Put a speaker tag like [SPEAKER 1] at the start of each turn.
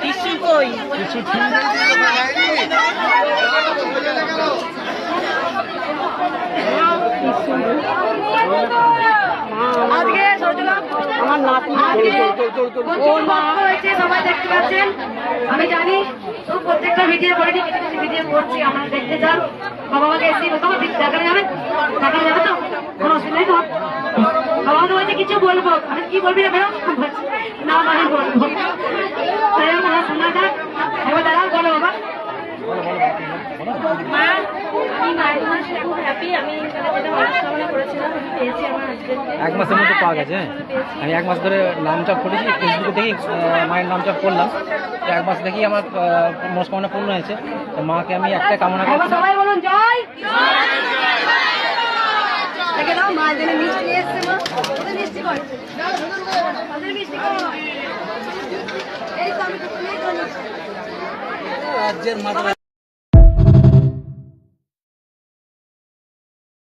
[SPEAKER 1] Tissue কই?
[SPEAKER 2] আজকে আমার নাতি হয়েছে, সবাই দেখতে পাচ্ছেন। আমি জানি প্রত্যেকটা ভিডিও করিনি, কিছু কিছু ভিডিও করছি, আপনারা দেখতে চান। বাবা মাকে এসে দেখানো যাবে, দেখানো যাবে তো, কোনো অসুবিধা নেই তো। বাবা মাকে বলছে কিছু বলবো, আমি কি বলবি না বেরো না, আমি বলবো। তাই আমার শোনা যাক, এবার দাঁড়াও, বলো বাবা।
[SPEAKER 1] মা, আমি মায়ের মাসে খুব হ্যাপি। আমি যেটা মনস্কামনা করেছিলাম পেয়েছি আমার হাজবেন্ডকে।
[SPEAKER 3] 1 মাসের মধ্যে পাওয়া গেছে। আমি 1 মাস ধরে নাম চাপ করেছি, ফেসবুকে দেখি মায়ের নাম চাপ করলাম, তো 1 মাস দেখি আমার মনস্কামনা পূর্ণ হয়েছে। তো মাকে আমি একটাই কামনা করছি,
[SPEAKER 2] সবাই বলুন জয়। দেখে দাও মা যেন মিষ্টি এসছে, মা ওদের মিষ্টি কর, ওদের মিষ্টি কর। এই তো আমি তো রাজ্যের মাথা